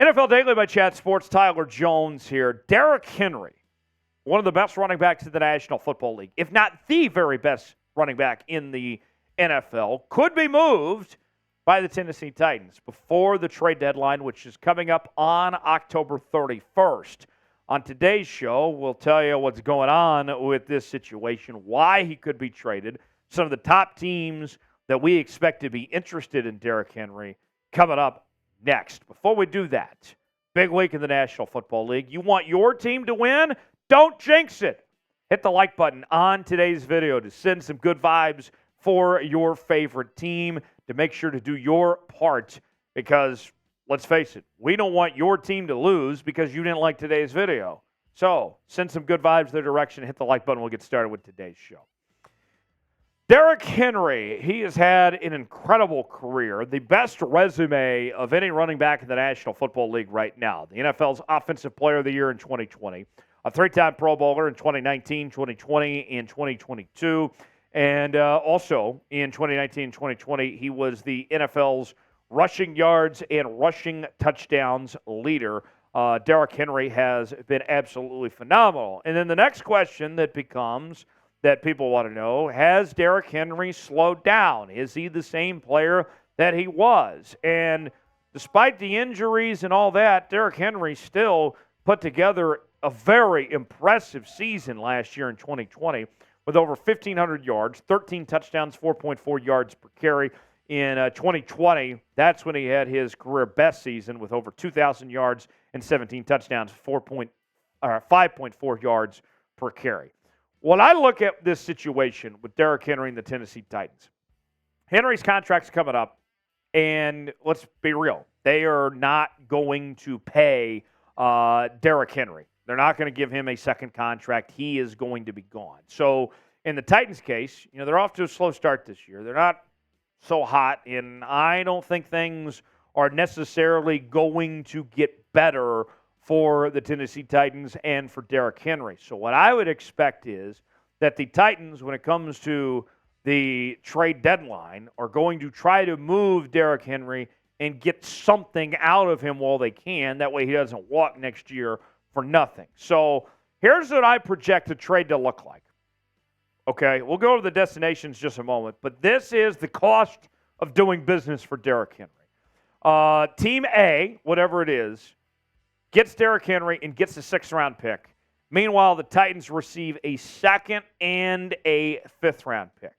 NFL Daily by Chat Sports. Tyler Jones here. Derrick Henry, one of the best running backs in the National Football League, if not the very best running back in the NFL, could be moved by the Tennessee Titans before the trade deadline, which is coming up on October 31st. On today's show, we'll tell you what's going on with this situation, why he could be traded, some of the top teams that we expect to be interested in Derrick Henry coming up next. Before we do that, big week in the National Football League. You want your team to win? Don't jinx it. Hit the like button on today's video to send some good vibes for your favorite team, to make sure to do your part, because let's face it, we don't want your team to lose because you didn't like today's video. So send some good vibes their direction. Hit the like button. We'll get started with today's show. Derrick Henry, he has had an incredible career, the best resume of any running back in the National Football League right now. The NFL's Offensive Player of the Year in 2020, a three-time Pro Bowler in 2019, 2020, and 2022. And also in 2019 and 2020, he was the NFL's rushing yards and rushing touchdowns leader. Derrick Henry has been absolutely phenomenal. And then the next question that becomes, that people want to know, has Derrick Henry slowed down? Is he the same player that he was? And despite the injuries and all that, Derrick Henry still put together a very impressive season last year in 2020 with over 1,500 yards, 13 touchdowns, 4.4 yards per carry. In 2020, that's when he had his career best season with over 2,000 yards and 17 touchdowns, 5.4 yards per carry. When I look at this situation with Derrick Henry and the Tennessee Titans, Henry's contract's coming up, and let's be real, they are not going to pay Derrick Henry. They're not going to give him a second contract. He is going to be gone. So in the Titans' case, they're off to a slow start this year. They're not so hot, and I don't think things are necessarily going to get better for the Tennessee Titans and for Derrick Henry. So what I would expect is that the Titans, when it comes to the trade deadline, are going to try to move Derrick Henry and get something out of him while they can. That way he doesn't walk next year for nothing. So here's what I project the trade to look like. Okay, we'll go to the destinations in just a moment, but this is the cost of doing business for Derrick Henry. Team A, whatever it is, gets Derrick Henry and gets a sixth-round pick. Meanwhile, the Titans receive a second and a fifth-round pick.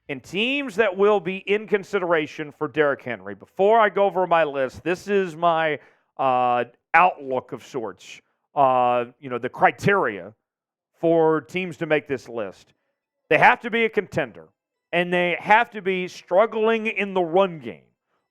And teams that will be in consideration for Derrick Henry, before I go over my list, this is my outlook of sorts, the criteria for teams to make this list. They have to be a contender, and they have to be struggling in the run game,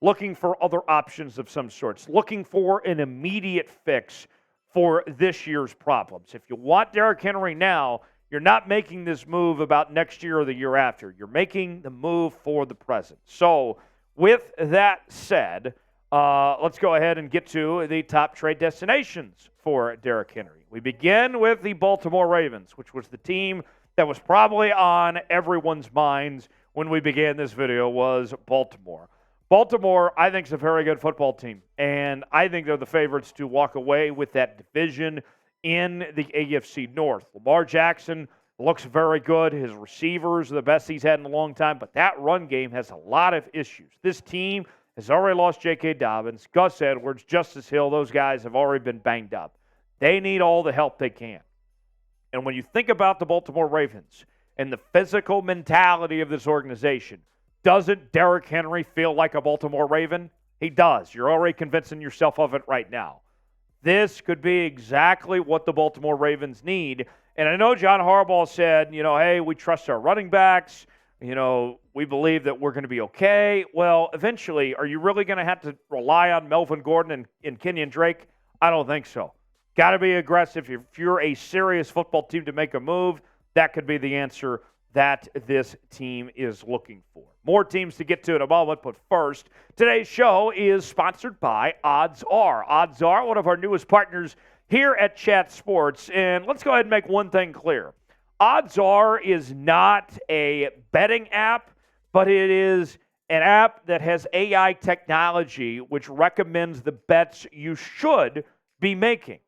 looking for other options of some sorts, looking for an immediate fix for this year's problems. If you want Derrick Henry now, you're not making this move about next year or the year after. You're making the move for the present. So with that said, let's go ahead and get to the top trade destinations for Derrick Henry. We begin with the Baltimore Ravens, which was the team that was probably on everyone's minds when we began this video, was Baltimore. Baltimore, I think, is a very good football team, and I think they're the favorites to walk away with that division in the AFC North. Lamar Jackson looks very good. His receivers are the best he's had in a long time, but that run game has a lot of issues. This team has already lost J.K. Dobbins, Gus Edwards, Justice Hill. Those guys have already been banged up. They need all the help they can. And when you think about the Baltimore Ravens and the physical mentality of this organization, doesn't Derrick Henry feel like a Baltimore Raven? He does. You're already convincing yourself of it right now. This could be exactly what the Baltimore Ravens need. And I know John Harbaugh said, hey, we trust our running backs. We believe that we're going to be okay. Well, eventually, are you really going to have to rely on Melvin Gordon and Kenyon Drake? I don't think so. Got to be aggressive. If you're a serious football team to make a move, that could be the answer that this team is looking for. More teams to get to in a moment, but first, today's show is sponsored by Odds Are. Odds Are, one of our newest partners here at Chat Sports. And let's go ahead and make one thing clear. Odds Are is not a betting app, but it is an app that has AI technology which recommends the bets you should be making.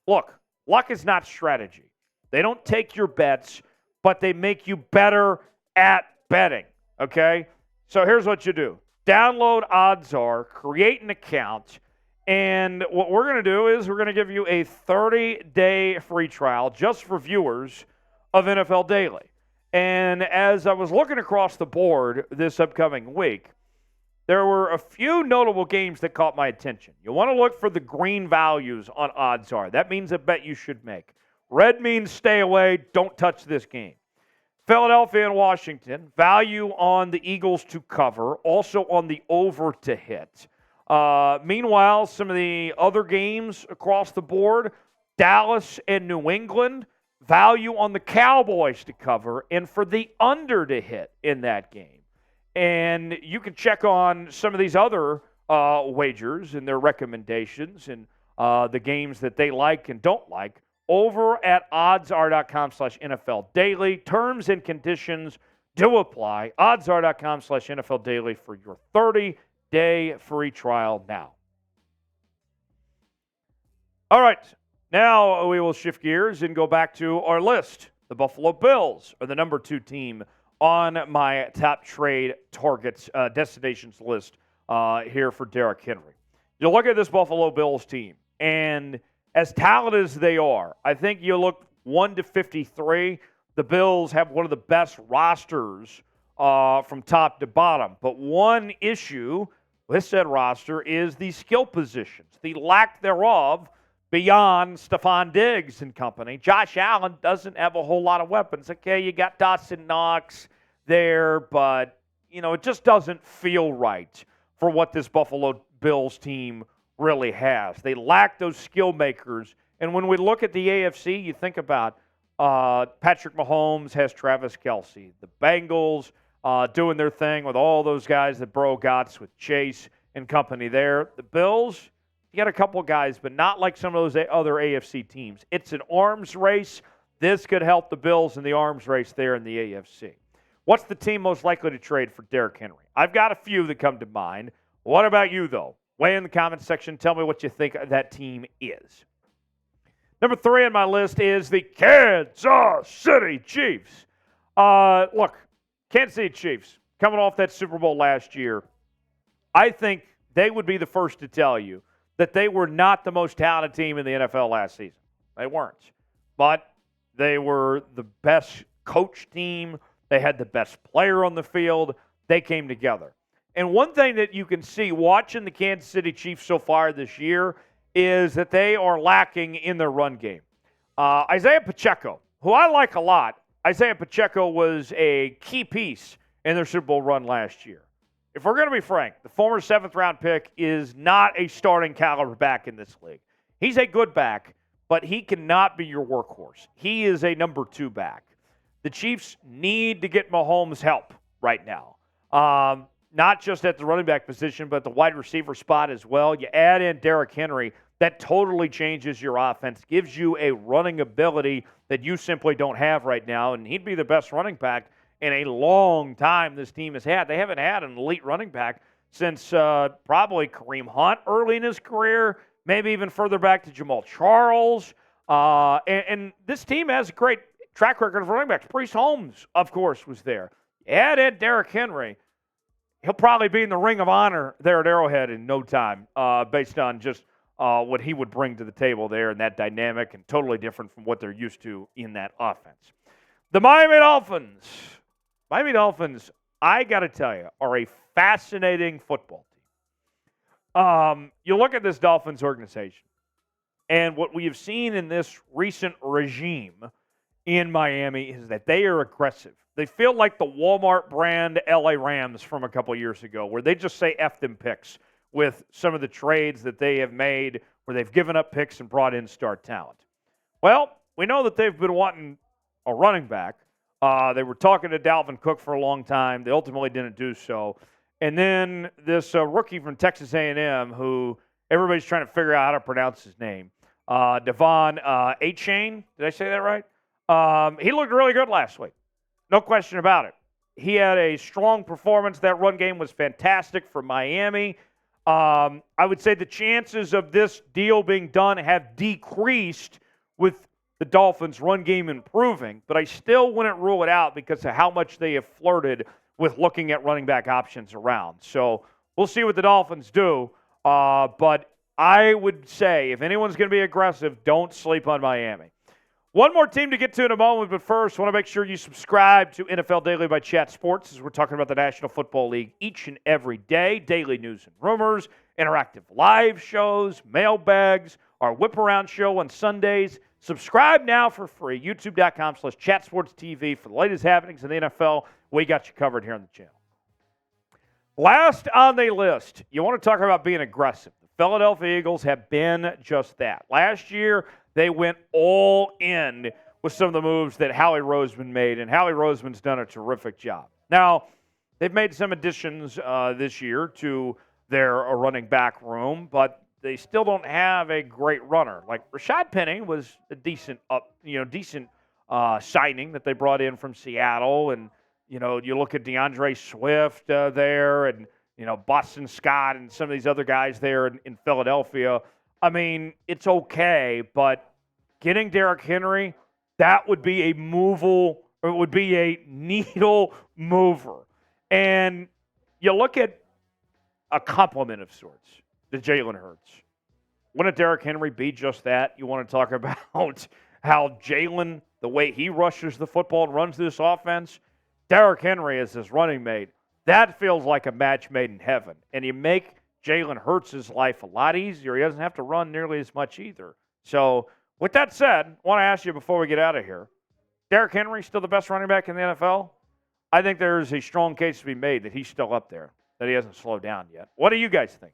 Look, luck is not strategy. They don't take your bets, but they make you better at betting, okay? So here's what you do. Download OddsR, create an account, and what we're going to do is we're going to give you a 30-day free trial just for viewers of NFL Daily. And as I was looking across the board this upcoming week, there were a few notable games that caught my attention. You want to look for the green values on OddsR. That means a bet you should make. Red means stay away, don't touch this game. Philadelphia and Washington, value on the Eagles to cover, also on the over to hit. Meanwhile, some of the other games across the board, Dallas and New England, value on the Cowboys to cover and for the under to hit in that game. And you can check on some of these other wagers and their recommendations and the games that they like and don't like over at oddsr.com/NFL Daily. Terms and conditions do apply. Oddsr.com/NFL Daily for your 30-day free trial now. All right. Now we will shift gears and go back to our list. The Buffalo Bills are the number 2 team on my top trade targets destinations list here for Derrick Henry. You look at this Buffalo Bills team, and as talented as they are, I think you look 1-53. The Bills have one of the best rosters from top to bottom. But one issue with said roster is the skill positions, the lack thereof beyond Stephon Diggs and company. Josh Allen doesn't have a whole lot of weapons. Okay, you got Dawson Knox there, but, it just doesn't feel right for what this Buffalo Bills team really has. They lack those skill makers. And when we look at the AFC, you think about Patrick Mahomes has Travis Kelce. The Bengals doing their thing with all those guys that Burrow got with Chase and company there. The Bills, you got a couple of guys, but not like some of those other AFC teams. It's an arms race. This could help the Bills in the arms race there in the AFC. What's the team most likely to trade for Derrick Henry? I've got a few that come to mind. What about you, though? Weigh in the comments section. Tell me what you think that team is. Number 3 on my list is the Kansas City Chiefs. Look, Kansas City Chiefs, coming off that Super Bowl last year, I think they would be the first to tell you that they were not the most talented team in the NFL last season. They weren't. But they were the best coach team. They had the best player on the field. They came together. And one thing that you can see watching the Kansas City Chiefs so far this year is that they are lacking in their run game. Isaiah Pacheco, who I like a lot, Isaiah Pacheco was a key piece in their Super Bowl run last year. If we're going to be frank, the former 7th-round pick is not a starting caliber back in this league. He's a good back, but he cannot be your workhorse. He is a number 2 back. The Chiefs need to get Mahomes help right now. Not just at the running back position, but the wide receiver spot as well. You add in Derrick Henry, that totally changes your offense, gives you a running ability that you simply don't have right now, and he'd be the best running back in a long time this team has had. They haven't had an elite running back since probably Kareem Hunt early in his career, maybe even further back to Jamal Charles. And this team has a great track record of running backs. Priest Holmes, of course, was there. Add in Derrick Henry. He'll probably be in the Ring of Honor there at Arrowhead in no time based on just what he would bring to the table there and that dynamic and totally different from what they're used to in that offense. The Miami Dolphins. Miami Dolphins, I got to tell you, are a fascinating football team. You look at this Dolphins organization, and what we have seen in this recent regime in Miami is that they are aggressive. They feel like the Walmart brand LA Rams from a couple years ago, where they just say F them picks with some of the trades that they have made, where they've given up picks and brought in star talent. Well, we know that they've been wanting a running back. They were talking to Dalvin Cook for a long time. They ultimately didn't do so. And then this rookie from Texas A&M, who everybody's trying to figure out how to pronounce his name, Devon Achane. Did I say that right? He looked really good last week. No question about it. he had a strong performance. That run game was fantastic for Miami. I would say the chances of this deal being done have decreased with the Dolphins' run game improving, but I still wouldn't rule it out because of how much they have flirted with looking at running back options around. So we'll see what the Dolphins do. But I would say if anyone's going to be aggressive, don't sleep on Miami. One more team to get to in a moment, but first, I want to make sure you subscribe to NFL Daily by Chat Sports as we're talking about the National Football League each and every day. Daily news and rumors, interactive live shows, mailbags, our whip around show on Sundays. Subscribe now for free, youtube.com/chatsportstv for the latest happenings in the NFL. We got you covered here on the channel. Last on the list, you want to talk about being aggressive. The Philadelphia Eagles have been just that. Last year, they went all in with some of the moves that Howie Roseman made, and Howie Roseman's done a terrific job. Now, they've made some additions this year to their running back room, but they still don't have a great runner. Like Rashad Penny was a decent signing that they brought in from Seattle, and you look at DeAndre Swift there, and Boston Scott and some of these other guys there in Philadelphia. I mean, it's okay, but getting Derrick Henry, that would be a needle mover. And you look at a compliment of sorts to Jalen Hurts. Wouldn't Derrick Henry be just that? You want to talk about how Jalen, the way he rushes the football and runs this offense, Derrick Henry is his running mate. That feels like a match made in heaven. And you make Jalen Hurts' life a lot easier. He doesn't have to run nearly as much either. So, with that said, I want to ask you before we get out of here, Derrick Henry still the best running back in the NFL? I think there's a strong case to be made that he's still up there, that he hasn't slowed down yet. What do you guys think?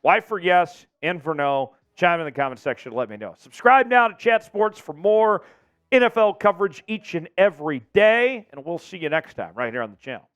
Y for yes, N for no. Chime in the comment section to let me know. Subscribe now to Chat Sports for more NFL coverage each and every day, and we'll see you next time right here on the channel.